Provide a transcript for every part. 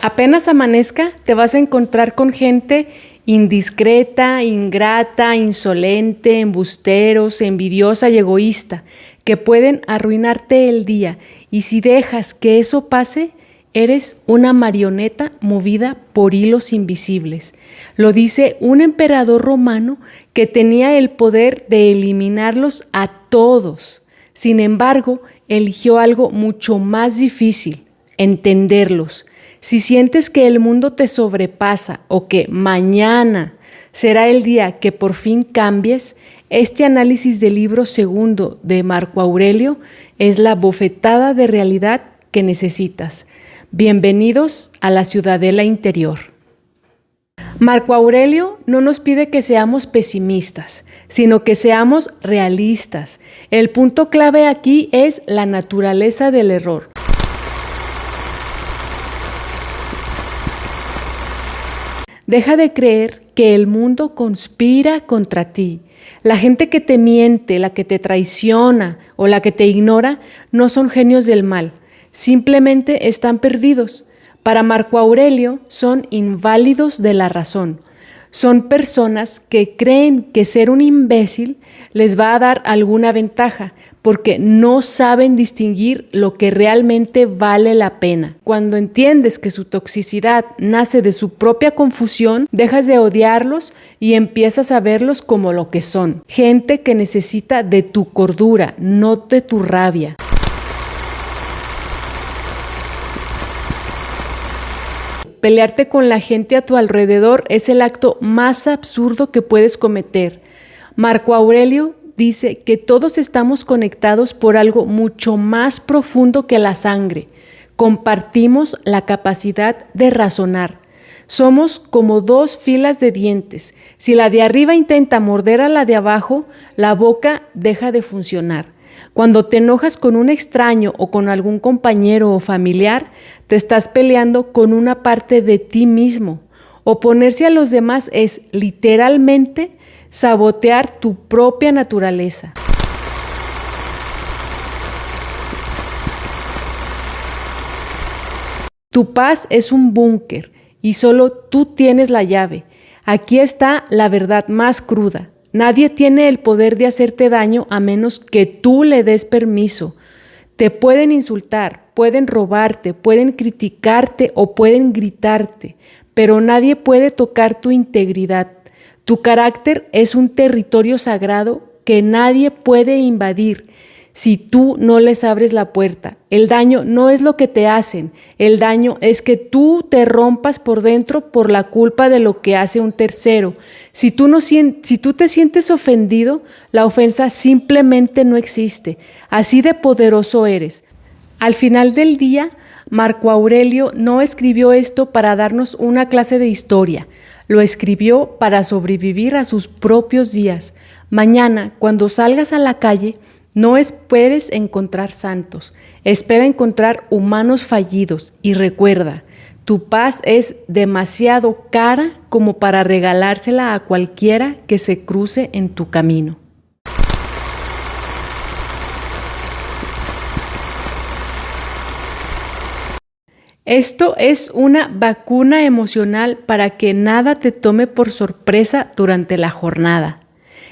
Apenas amanezca, te vas a encontrar con gente indiscreta, ingrata, insolente, embusteros, envidiosa y egoísta, que pueden arruinarte el día. Y si dejas que eso pase, eres una marioneta movida por hilos invisibles. Lo dice un emperador romano que tenía el poder de eliminarlos a todos. Sin embargo, eligió algo mucho más difícil: entenderlos. Si sientes que el mundo te sobrepasa o que mañana será el día que por fin cambies, este análisis del libro segundo de Marco Aurelio es la bofetada de realidad que necesitas. Bienvenidos a la Ciudadela Interior. Marco Aurelio no nos pide que seamos pesimistas, sino que seamos realistas. El punto clave aquí es la naturaleza del error. Deja de creer que el mundo conspira contra ti. La gente que te miente, la que te traiciona o la que te ignora no son genios del mal, simplemente están perdidos. Para Marco Aurelio son inválidos de la razón. Son personas que creen que ser un imbécil les va a dar alguna ventaja, porque no saben distinguir lo que realmente vale la pena. Cuando entiendes que su toxicidad nace de su propia confusión, dejas de odiarlos y empiezas a verlos como lo que son. Gente que necesita de tu cordura, no de tu rabia. Pelearte con la gente a tu alrededor es el acto más absurdo que puedes cometer. Marco Aurelio dice que todos estamos conectados por algo mucho más profundo que la sangre. Compartimos la capacidad de razonar. Somos como dos filas de dientes. Si la de arriba intenta morder a la de abajo, la boca deja de funcionar. Cuando te enojas con un extraño o con algún compañero o familiar, te estás peleando con una parte de ti mismo. Oponerse a los demás es literalmente sabotear tu propia naturaleza. Tu paz es un búnker y solo tú tienes la llave. Aquí está la verdad más cruda. Nadie tiene el poder de hacerte daño a menos que tú le des permiso. Te pueden insultar, pueden robarte, pueden criticarte o pueden gritarte, pero nadie puede tocar tu integridad. Tu carácter es un territorio sagrado que nadie puede invadir si tú no les abres la puerta. El daño no es lo que te hacen, el daño es que tú te rompas por dentro por la culpa de lo que hace un tercero. Si tú te sientes ofendido, la ofensa simplemente no existe. Así de poderoso eres. Al final del día, Marco Aurelio no escribió esto para darnos una clase de historia. Lo escribió para sobrevivir a sus propios días. Mañana, cuando salgas a la calle, no esperes encontrar santos, espera encontrar humanos fallidos y recuerda, tu paz es demasiado cara como para regalársela a cualquiera que se cruce en tu camino. Esto es una vacuna emocional para que nada te tome por sorpresa durante la jornada.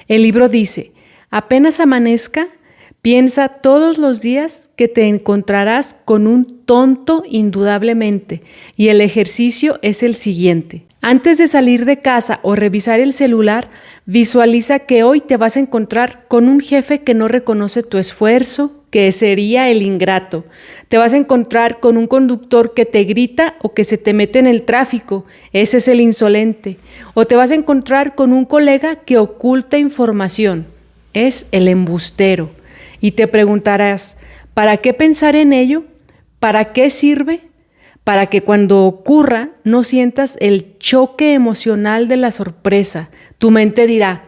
El libro dice, apenas amanezca, piensa todos los días que te encontrarás con un tonto indudablemente, y el ejercicio es el siguiente. Antes de salir de casa o revisar el celular, visualiza que hoy te vas a encontrar con un jefe que no reconoce tu esfuerzo, que sería el ingrato. Te vas a encontrar con un conductor que te grita o que se te mete en el tráfico, ese es el insolente. O te vas a encontrar con un colega que oculta información, es el embustero. Y te preguntarás, ¿para qué pensar en ello? ¿Para qué sirve? Para que cuando ocurra no sientas el choque emocional de la sorpresa. Tu mente dirá,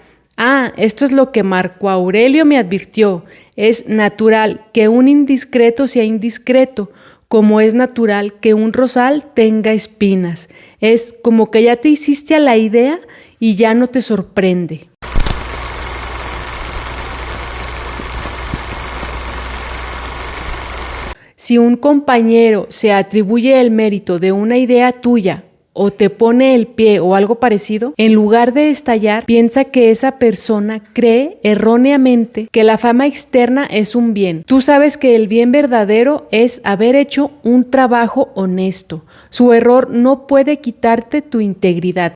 esto es lo que Marco Aurelio me advirtió. Es natural que un indiscreto sea indiscreto, como es natural que un rosal tenga espinas. Es como que ya te hiciste a la idea y ya no te sorprende. Si un compañero se atribuye el mérito de una idea tuya o te pone el pie o algo parecido, en lugar de estallar, piensa que esa persona cree erróneamente que la fama externa es un bien. Tú sabes que el bien verdadero es haber hecho un trabajo honesto. Su error no puede quitarte tu integridad.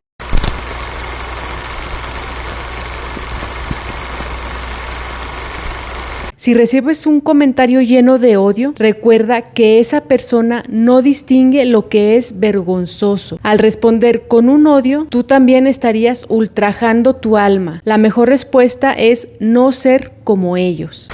Si recibes un comentario lleno de odio, recuerda que esa persona no distingue lo que es vergonzoso. Al responder con un odio, tú también estarías ultrajando tu alma. La mejor respuesta es no ser como ellos.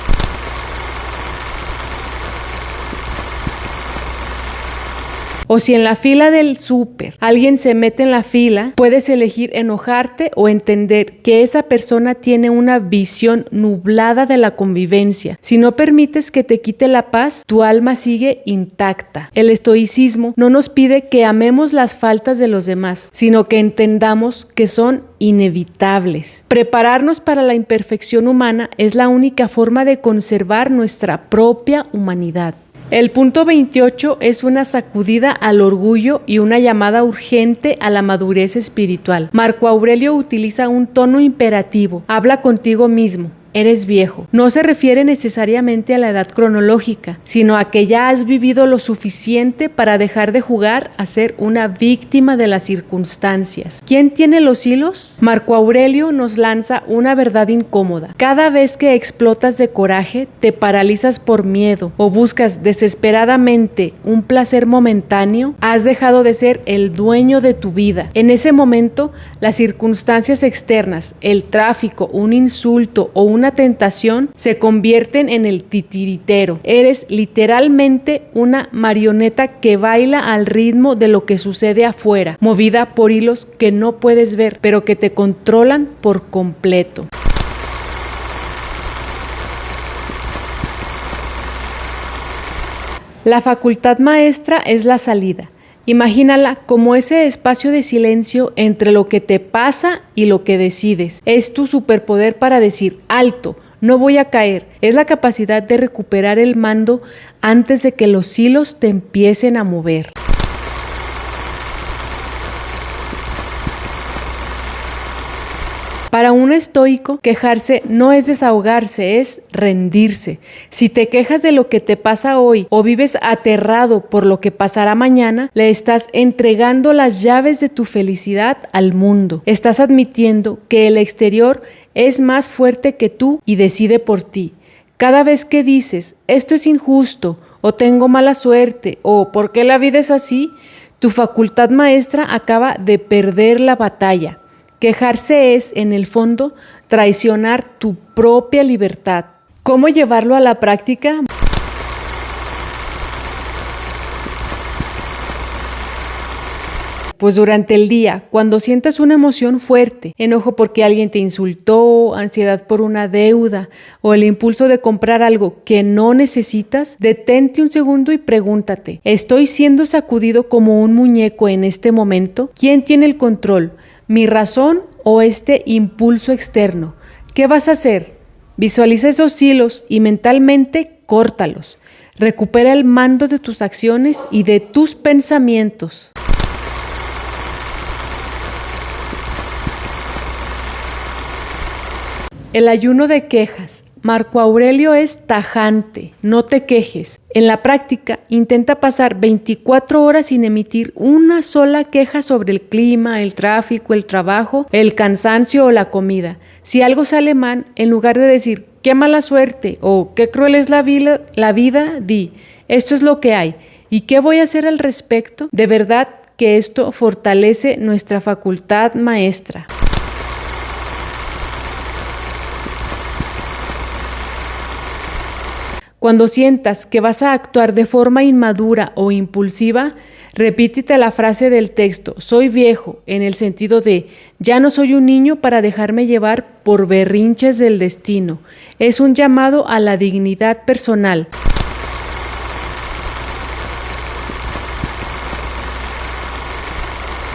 O si en la fila del súper alguien se mete en la fila, puedes elegir enojarte o entender que esa persona tiene una visión nublada de la convivencia. Si no permites que te quite la paz, tu alma sigue intacta. El estoicismo no nos pide que amemos las faltas de los demás, sino que entendamos que son inevitables. Prepararnos para la imperfección humana es la única forma de conservar nuestra propia humanidad. El punto 28 es una sacudida al orgullo y una llamada urgente a la madurez espiritual. Marco Aurelio utiliza un tono imperativo. Habla contigo mismo. Eres viejo. No se refiere necesariamente a la edad cronológica, sino a que ya has vivido lo suficiente para dejar de jugar a ser una víctima de las circunstancias. ¿Quién tiene los hilos? Marco Aurelio nos lanza una verdad incómoda. Cada vez que explotas de coraje, te paralizas por miedo o buscas desesperadamente un placer momentáneo, has dejado de ser el dueño de tu vida. En ese momento, las circunstancias externas, el tráfico, un insulto o una tentación se convierten en el titiritero. Eres literalmente una marioneta que baila al ritmo de lo que sucede afuera, movida por hilos que no puedes ver, pero que te controlan por completo. La facultad maestra es la salida. Imagínala como ese espacio de silencio entre lo que te pasa y lo que decides. Es tu superpoder para decir, alto, no voy a caer. Es la capacidad de recuperar el mando antes de que los hilos te empiecen a mover. Para un estoico, quejarse no es desahogarse, es rendirse. Si te quejas de lo que te pasa hoy o vives aterrado por lo que pasará mañana, le estás entregando las llaves de tu felicidad al mundo. Estás admitiendo que el exterior es más fuerte que tú y decide por ti. Cada vez que dices, esto es injusto, o tengo mala suerte, o ¿por qué la vida es así?, tu facultad maestra acaba de perder la batalla. Quejarse es, en el fondo, traicionar tu propia libertad. ¿Cómo llevarlo a la práctica? Pues durante el día, cuando sientas una emoción fuerte, enojo porque alguien te insultó, ansiedad por una deuda o el impulso de comprar algo que no necesitas, detente un segundo y pregúntate, ¿estoy siendo sacudido como un muñeco en este momento? ¿Quién tiene el control? ¿Mi razón o este impulso externo? ¿Qué vas a hacer? Visualiza esos hilos y mentalmente córtalos. Recupera el mando de tus acciones y de tus pensamientos. El ayuno de quejas. Marco Aurelio es tajante, no te quejes. En la práctica, intenta pasar 24 horas sin emitir una sola queja sobre el clima, el tráfico, el trabajo, el cansancio o la comida. Si algo sale mal, en lugar de decir, qué mala suerte o qué cruel es la vida, di, esto es lo que hay. ¿Y qué voy a hacer al respecto? De verdad que esto fortalece nuestra facultad maestra. Cuando sientas que vas a actuar de forma inmadura o impulsiva, repítete la frase del texto, soy viejo, en el sentido de, ya no soy un niño para dejarme llevar por berrinches del destino. Es un llamado a la dignidad personal.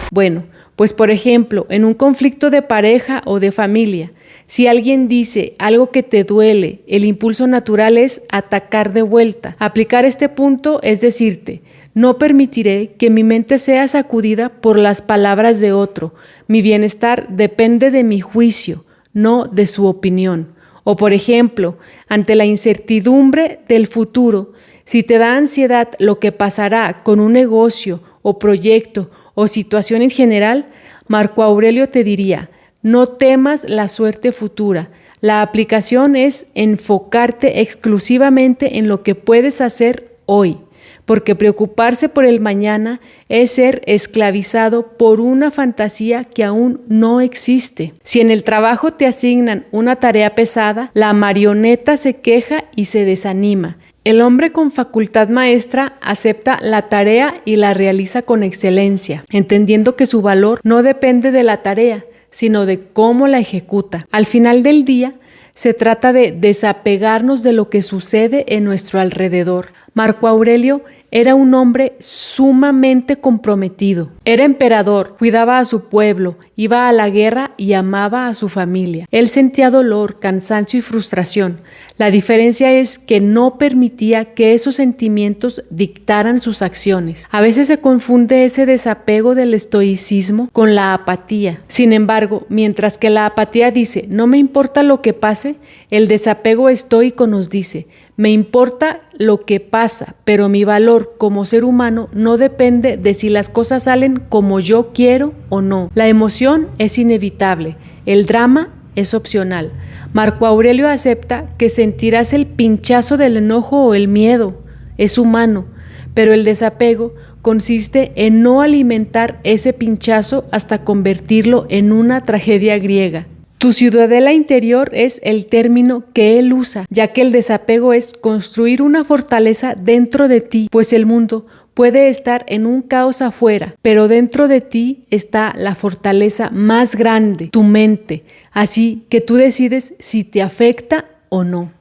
Bueno, Pues por ejemplo, en un conflicto de pareja o de familia, si alguien dice algo que te duele, el impulso natural es atacar de vuelta. Aplicar este punto es decirte: no permitiré que mi mente sea sacudida por las palabras de otro. Mi bienestar depende de mi juicio, no de su opinión. O por ejemplo, ante la incertidumbre del futuro, si te da ansiedad lo que pasará con un negocio o proyecto o situación en general, Marco Aurelio te diría: no temas la suerte futura. La aplicación es enfocarte exclusivamente en lo que puedes hacer hoy, porque preocuparse por el mañana es ser esclavizado por una fantasía que aún no existe. Si en el trabajo te asignan una tarea pesada, la marioneta se queja y se desanima. El hombre con facultad maestra acepta la tarea y la realiza con excelencia, entendiendo que su valor no depende de la tarea, sino de cómo la ejecuta. Al final del día, se trata de desapegarnos de lo que sucede en nuestro alrededor. Marco Aurelio era un hombre sumamente comprometido. Era emperador, cuidaba a su pueblo, iba a la guerra y amaba a su familia. Él sentía dolor, cansancio y frustración. La diferencia es que no permitía que esos sentimientos dictaran sus acciones. A veces se confunde ese desapego del estoicismo con la apatía. Sin embargo, mientras que la apatía dice: no me importa lo que pase, el desapego estoico nos dice: me importa lo que pasa, pero mi valor como ser humano no depende de si las cosas salen como yo quiero o no. La emoción es inevitable, el drama es opcional. Marco Aurelio acepta que sentirás el pinchazo del enojo o el miedo, es humano, pero el desapego consiste en no alimentar ese pinchazo hasta convertirlo en una tragedia griega. Tu ciudadela interior es el término que él usa, ya que el desapego es construir una fortaleza dentro de ti, pues el mundo puede estar en un caos afuera, pero dentro de ti está la fortaleza más grande, tu mente, así que tú decides si te afecta o no.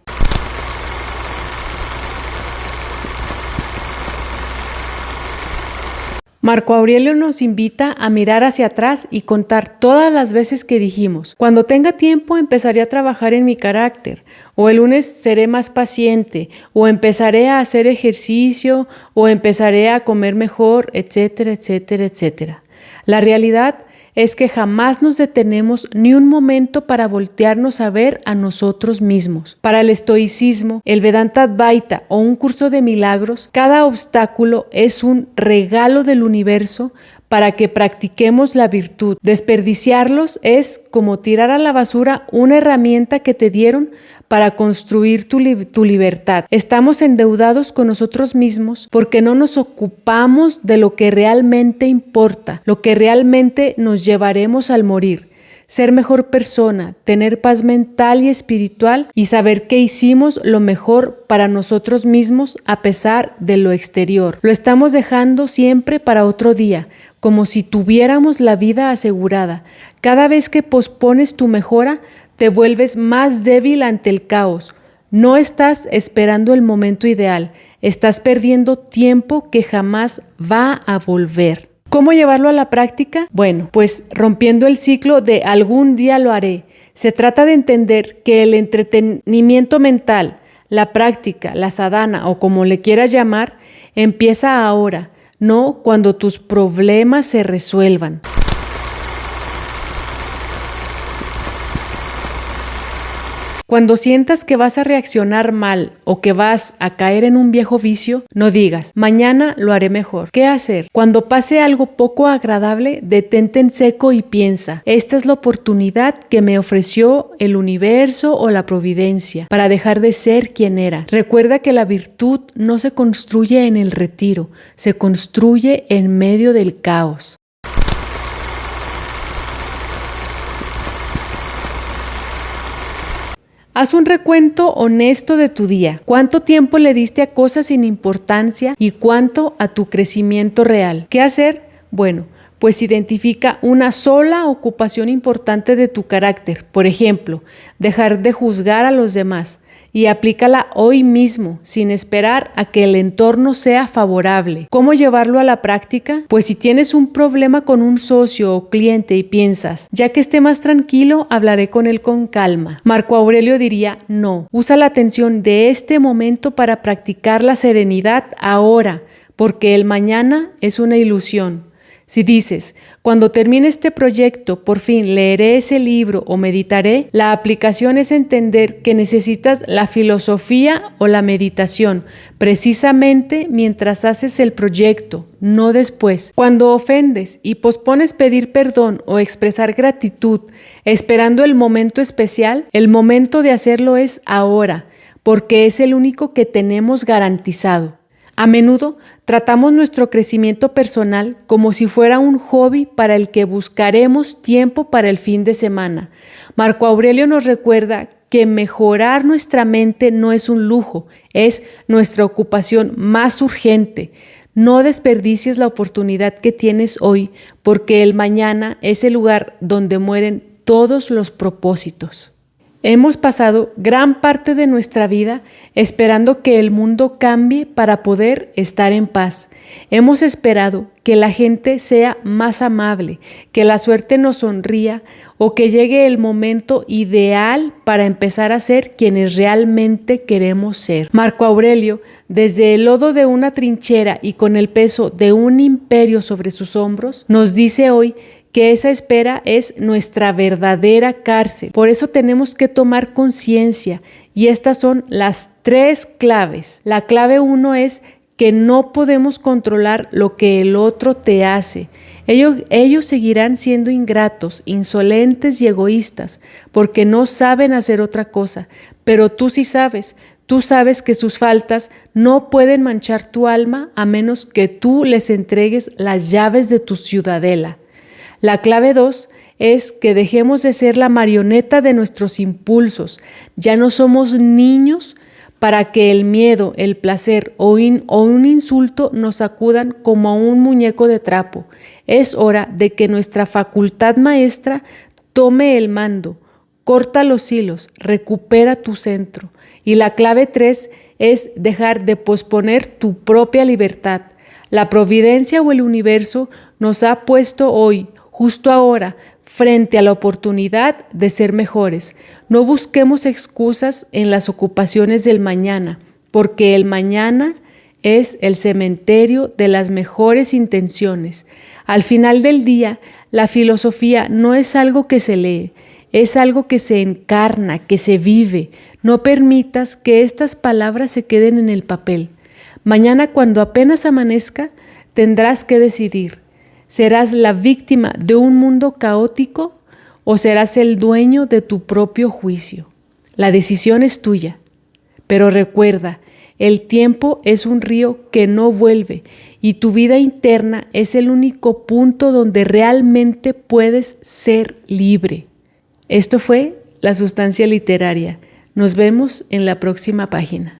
Marco Aurelio nos invita a mirar hacia atrás y contar todas las veces que dijimos: cuando tenga tiempo empezaré a trabajar en mi carácter, o el lunes seré más paciente, o empezaré a hacer ejercicio, o empezaré a comer mejor, etcétera, etcétera, etcétera. La realidad es que jamás nos detenemos ni un momento para voltearnos a ver a nosotros mismos. Para el estoicismo, el Vedanta Advaita o un curso de milagros, cada obstáculo es un regalo del universo para que practiquemos la virtud. Desperdiciarlos es como tirar a la basura una herramienta que te dieron para construir tu libertad. Estamos endeudados con nosotros mismos porque no nos ocupamos de lo que realmente importa, lo que realmente nos llevaremos al morir. Ser mejor persona, tener paz mental y espiritual y saber que hicimos lo mejor para nosotros mismos a pesar de lo exterior. Lo estamos dejando siempre para otro día, como si tuviéramos la vida asegurada. Cada vez que pospones tu mejora, te vuelves más débil ante el caos. No estás esperando el momento ideal, estás perdiendo tiempo que jamás va a volver. ¿Cómo llevarlo a la práctica? Bueno, pues rompiendo el ciclo de algún día lo haré. Se trata de entender que el entretenimiento mental, la práctica, la sadhana o como le quieras llamar, empieza ahora, no cuando tus problemas se resuelvan. Cuando sientas que vas a reaccionar mal o que vas a caer en un viejo vicio, no digas: mañana lo haré mejor. ¿Qué hacer? Cuando pase algo poco agradable, detente en seco y piensa: esta es la oportunidad que me ofreció el universo o la providencia para dejar de ser quien era. Recuerda que la virtud no se construye en el retiro, se construye en medio del caos. Haz un recuento honesto de tu día. ¿Cuánto tiempo le diste a cosas sin importancia y cuánto a tu crecimiento real? ¿Qué hacer? Bueno, pues identifica una sola ocupación importante de tu carácter. Por ejemplo, dejar de juzgar a los demás. y aplícala hoy mismo, sin esperar a que el entorno sea favorable. ¿Cómo llevarlo a la práctica? Pues si tienes un problema con un socio o cliente y piensas, ya que esté más tranquilo, hablaré con él con calma. Marco Aurelio diría, no, usa la atención de este momento para practicar la serenidad ahora, porque el mañana es una ilusión. Si dices, cuando termine este proyecto, por fin leeré ese libro o meditaré, la aplicación es entender que necesitas la filosofía o la meditación, precisamente mientras haces el proyecto, no después. Cuando ofendes y pospones pedir perdón o expresar gratitud, esperando el momento especial, el momento de hacerlo es ahora, porque es el único que tenemos garantizado. A menudo tratamos nuestro crecimiento personal como si fuera un hobby para el que buscaremos tiempo para el fin de semana. Marco Aurelio nos recuerda que mejorar nuestra mente no es un lujo, es nuestra ocupación más urgente. No desperdicies la oportunidad que tienes hoy, porque el mañana es el lugar donde mueren todos los propósitos. Hemos pasado gran parte de nuestra vida esperando que el mundo cambie para poder estar en paz. Hemos esperado que la gente sea más amable, que la suerte nos sonría o que llegue el momento ideal para empezar a ser quienes realmente queremos ser. Marco Aurelio, desde el lodo de una trinchera y con el peso de un imperio sobre sus hombros, nos dice hoy que esa espera es nuestra verdadera cárcel. Por eso tenemos que tomar conciencia y estas son las 3 claves. La clave 1 es que no podemos controlar lo que el otro te hace. Ellos seguirán siendo ingratos, insolentes y egoístas porque no saben hacer otra cosa, pero tú sí sabes. Tú sabes que sus faltas no pueden manchar tu alma a menos que tú les entregues las llaves de tu ciudadela. La clave 2 es que dejemos de ser la marioneta de nuestros impulsos. Ya no somos niños para que el miedo, el placer o un insulto nos sacudan como a un muñeco de trapo. Es hora de que nuestra facultad maestra tome el mando, corta los hilos, recupera tu centro. Y la clave 3 es dejar de posponer tu propia libertad. La providencia o el universo nos ha puesto hoy, justo ahora, frente a la oportunidad de ser mejores. No busquemos excusas en las ocupaciones del mañana, porque el mañana es el cementerio de las mejores intenciones. Al final del día, la filosofía no es algo que se lee, es algo que se encarna, que se vive. No permitas que estas palabras se queden en el papel. Mañana, cuando apenas amanezca, tendrás que decidir. ¿Serás la víctima de un mundo caótico o serás el dueño de tu propio juicio? La decisión es tuya, pero recuerda, el tiempo es un río que no vuelve y tu vida interna es el único punto donde realmente puedes ser libre. Esto fue La Sustancia Literaria. Nos vemos en la próxima página.